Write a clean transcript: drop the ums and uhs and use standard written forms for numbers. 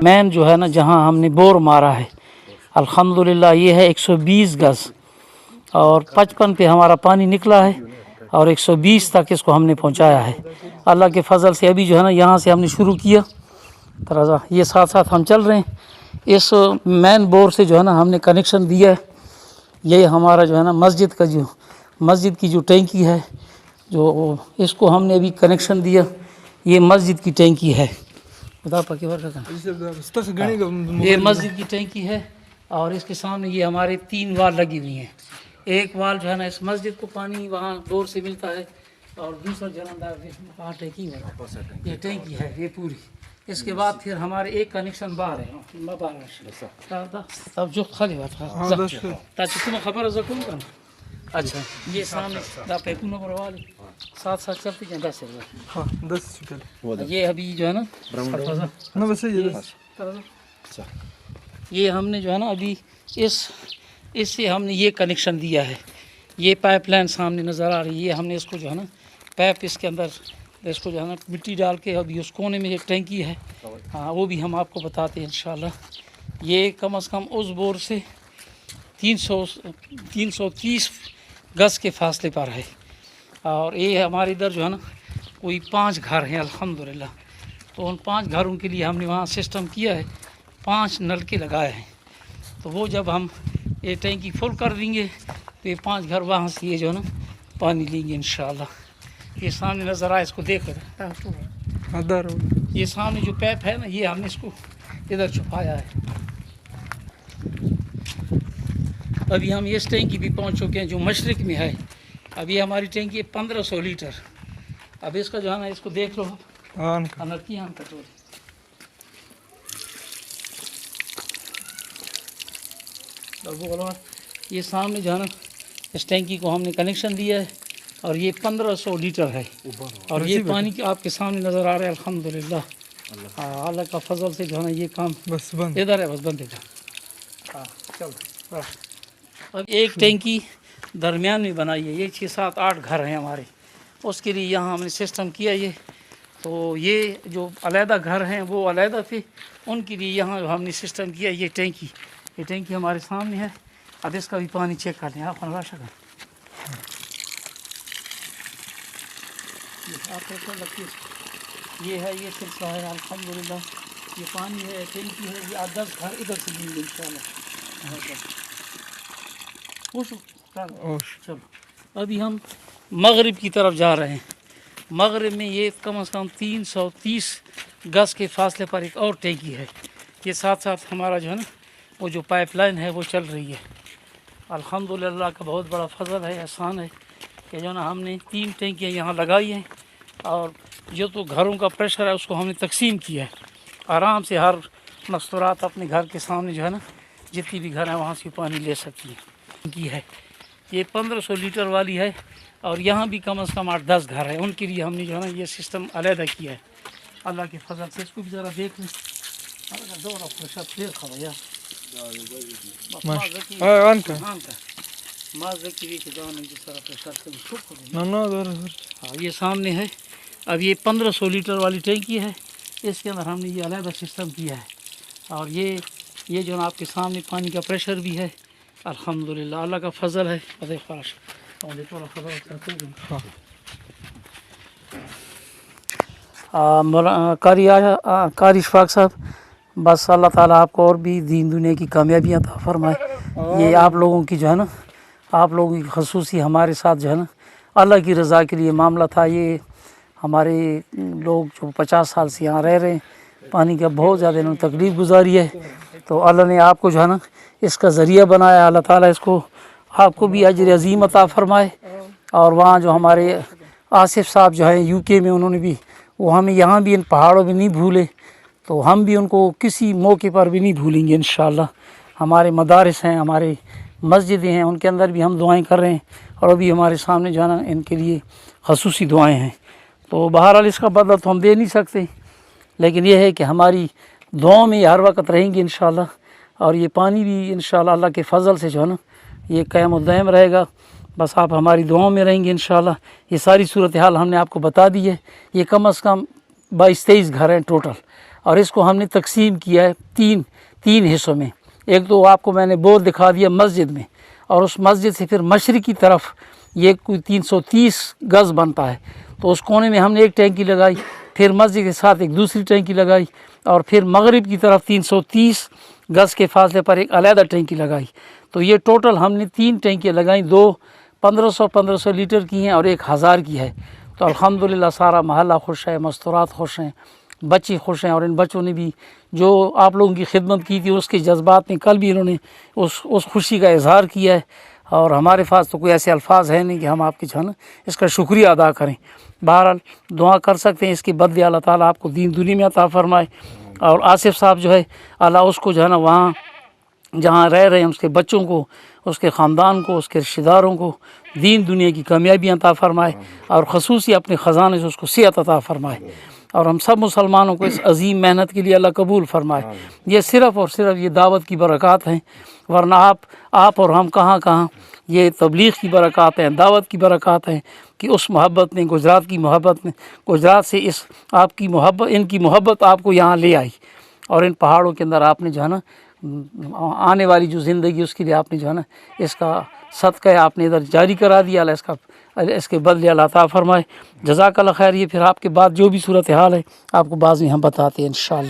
مین جو ہے نا جہاں ہم نے بور مارا ہے الحمدللہ یہ ہے 120 گز اور 55 پہ ہمارا پانی نکلا ہے اور 120 تک اس کو ہم نے پہنچایا ہے اللہ کے فضل سے۔ ابھی جو ہے نا یہاں سے ہم نے شروع کیا ترازا، یہ ساتھ ساتھ ہم چل رہے ہیں۔ اس مین بور سے جو ہے نا ہم نے کنیکشن دیا ہے۔ یہ ہمارا جو ہے نا مسجد کی جو ٹینکی ہے، جو اس کو ہم نے ابھی کنیکشن دیا، یہ مسجد کی ٹینکی ہے۔ یہ مسجد کی ٹینکی ہے اور اس کے سامنے یہ ہمارے 3 وال لگی ہوئی ہیں۔ ایک وال جو ہے نا اس مسجد کو پانی وہاں بور سے ملتا ہے اور دوسرا جلندھر وہاں ٹینکی ہے، یہ ٹینکی ہے یہ پوری۔ اس کے بعد پھر ہمارے ایک کنیکشن باہر ہے تب جو خالی بات تم خبر ہے۔ اچھا یہ سامنے پیکون پر ساتھ ساتھ چلتے ہیں 10 یہ ابھی جو ہے نا یہ ہم نے جو ہے نا ابھی اس سے ہم نے یہ کنیکشن دیا ہے۔ یہ پائپ لائن سامنے نظر آ رہی ہے، یہ ہم نے اس کو جو ہے نا پیپ اس کے اندر اس کو جو ہے نا مٹی ڈال کے ابھی اس کونے میں ایک ٹینکی ہے، ہاں وہ بھی ہم آپ کو بتاتے ہیں انشاءاللہ۔ یہ کم از کم اس بور سے 330 گز کے فاصلے پر ہے اور یہ ہمارے ادھر جو ہے نا کوئی 5 گھر ہیں الحمدللہ۔ تو ان 5 گھروں کے لیے ہم نے وہاں سسٹم کیا ہے، 5 نلکے لگائے ہیں۔ تو وہ جب ہم یہ ٹینکی فل کر دیں گے تو یہ 5 گھر وہاں سے یہ جو ہے نا پانی لیں گے انشاءاللہ۔ یہ سامنے نظر آئے اس کو دیکھ کر، یہ سامنے جو پیپ ہے نا یہ ہم نے اس کو ادھر چھپایا ہے۔ ابھی ہم اس ٹینکی بھی پہنچ چکے ہیں جو مشرق میں ہے۔ ابھی ہماری ٹینکی ہے 1500 لیٹر۔ اب اس کا جو ہے نا اس کو دیکھ لو یہ سامنے جو ہے نا اس ٹینکی کو ہم نے کنیکشن دیا ہے اور یہ 1500 لیٹر ہے اور یہ پانی آپ کے سامنے نظر آ رہا ہے الحمدللہ۔ اللہ کا فضل سے جو ہے نا یہ کام ادھر ہے، بس بند ہے۔ اب ایک ٹینکی درمیان میں بنائی ہے، یہ 6-7-8 گھر ہیں ہمارے، اس کے لیے یہاں ہم نے سسٹم کیا یہ۔ تو یہ جو علیحدہ گھر ہیں وہ علیحدہ تھے، ان کے لیے یہاں ہم نے سسٹم کیا یہ ٹینکی ہمارے سامنے ہے۔ اب اس کا بھی پانی چیک کر لیں آپ یہ ہے، یہ سلسلہ ہے الحمدللہ۔ یہ پانی ہے، ٹینکی ہے، یہ 10 گھر ادھر سے لیں گے انشاءاللہ۔ چلو ابھی ہم مغرب کی طرف جا رہے ہیں۔ مغرب میں یہ کم از کم 330 گز کے فاصلے پر ایک اور ٹینکی ہے۔ یہ ساتھ ساتھ ہمارا جو ہے نا وہ جو پائپ لائن ہے وہ چل رہی ہے الحمدللہ۔ کا بہت بڑا فضل ہے، احسان ہے کہ جو نا ہم نے 3 ٹینکیاں یہاں لگائی ہیں اور جو تو گھروں کا پریشر ہے اس کو ہم نے تقسیم کیا ہے۔ آرام سے ہر مستورات اپنے گھر کے سامنے جو ہے نا جتنی بھی گھر ہیں وہاں سے پانی لے سکتی ہیں کی ہے۔ یہ 1500 لیٹر والی ہے اور یہاں بھی کم از کم 8-10 گھر ہیں، ان کے لیے ہم نے جو ہے نا یہ سسٹم علیحدہ کیا ہے اللہ کے فضل سے۔ اس کو بھی ذرا دیکھ لیں۔ یہ سامنے ہے، اب یہ 1500 لیٹر والی ٹینکی ہے، اس کے اندر ہم نے یہ علیحدہ سسٹم کیا ہے اور یہ جو آپ کے سامنے پانی کا پریشر بھی ہے الحمدللہ، اللہ کا فضل ہے۔ قاری اشفاق صاحب، بس اللہ تعالیٰ آپ کو اور بھی دین دنیا کی کامیابیاں عطا فرمائے۔ یہ آپ لوگوں کی جو ہے نا آپ لوگوں کی خصوصی ہمارے ساتھ جو ہے نا اللہ کی رضا کے لیے معاملہ تھا۔ یہ ہمارے لوگ جو 50 سال سے یہاں رہ رہے ہیں، پانی کا بہت زیادہ انہوں نے تکلیف گزاری ہے، تو اللہ نے آپ کو جو ہے نا اس کا ذریعہ بنایا۔ اللہ تعالیٰ اس کو آپ کو بھی اجر عظیم عطا فرمائے۔ اور وہاں جو ہمارے آصف صاحب جو ہیں UK میں، انہوں نے بھی وہ ہمیں یہاں بھی ان پہاڑوں میں نہیں بھولے، تو ہم بھی ان کو کسی موقع پر بھی نہیں بھولیں گے انشاءاللہ۔ ہمارے مدارس ہیں، ہمارے مسجدیں ہیں، ان کے اندر بھی ہم دعائیں کر رہے ہیں اور ابھی ہمارے سامنے جو ہے نا ان کے لیے خصوصی دعائیں ہیں۔ تو بہرحال اس کا بدلہ تو ہم دے نہیں سکتے، لیکن یہ ہے کہ ہماری دعاؤں میں ہر وقت رہیں گے انشاءاللہ۔ اور یہ پانی بھی انشاءاللہ اللہ کے فضل سے جو ہے نا یہ قائم و دائم رہے گا۔ بس آپ ہماری دعاؤں میں رہیں گے انشاءاللہ۔ یہ ساری صورتحال ہم نے آپ کو بتا دی ہے۔ یہ کم از کم 22-23 گھر ہیں ٹوٹل، اور اس کو ہم نے تقسیم کیا ہے تین حصوں میں. ایک تو آپ کو میں نے بورڈ دکھا دیا مسجد میں, اور اس مسجد سے پھر مشرق کی طرف یہ کوئی 330 گز بنتا ہے, تو اس کونے میں ہم نے ایک ٹینکی لگائی, پھر مسجد کے ساتھ ایک دوسری ٹینکی لگائی, اور پھر مغرب کی طرف 330 گز کے فاصلے پر ایک علیحدہ ٹینکی لگائی. تو یہ ٹوٹل ہم نے 3 ٹینکیاں لگائیں, 2 1500 لیٹر کی ہیں اور 1000 کی ہے. تو الحمدللہ سارا محلہ خوش ہے, مستورات خوش ہیں, بچے خوش ہیں, اور ان بچوں نے بھی جو آپ لوگوں کی خدمت کی تھی اس کے جذبات میں کل بھی انہوں نے اس خوشی کا اظہار کیا ہے. اور ہمارے پاس تو کوئی ایسے الفاظ ہیں نہیں کہ ہم آپ کی جو ہے نا اس کا شکریہ ادا کریں. بہرحال دعا کر سکتے ہیں اس کے بدلے اللہ تعالیٰ آپ کو دین دنیا میں عطا فرمائے. اور آصف صاحب جو ہے اللہ اس کو جو ہے نا وہاں جہاں رہ رہے ہیں اس کے بچوں کو, اس کے خاندان کو, اس کے رشتہ داروں کو دین دنیا کی کامیابیاں عطا فرمائے, اور خصوصی اپنے خزانے سے اس کو صحت عطا فرمائے. اور ہم سب مسلمانوں کو اس عظیم محنت کے لیے اللہ قبول فرمائے. یہ صرف اور صرف یہ دعوت کی برکات ہیں, ورنہ آپ اور ہم کہاں یہ تبلیغ کی برکات ہیں, دعوت کی برکات ہیں کہ اس محبت نے گجرات کی محبت نے گجرات سے اس آپ کی محبت ان کی محبت آپ کو یہاں لے آئی, اور ان پہاڑوں کے اندر آپ نے جو ہے نا آنے والی جو زندگی اس کے لیے آپ نے جو ہے نا اس کا صدقہ آپ نے ادھر جاری کرا دیا. اللہ اس کے بدلے اللہ عطا فرمائے. جزاک اللہ خیر. یہ پھر آپ کے بعد جو بھی صورتحال ہے آپ کو بعض میں ہم بتاتے ہیں انشاءاللہ.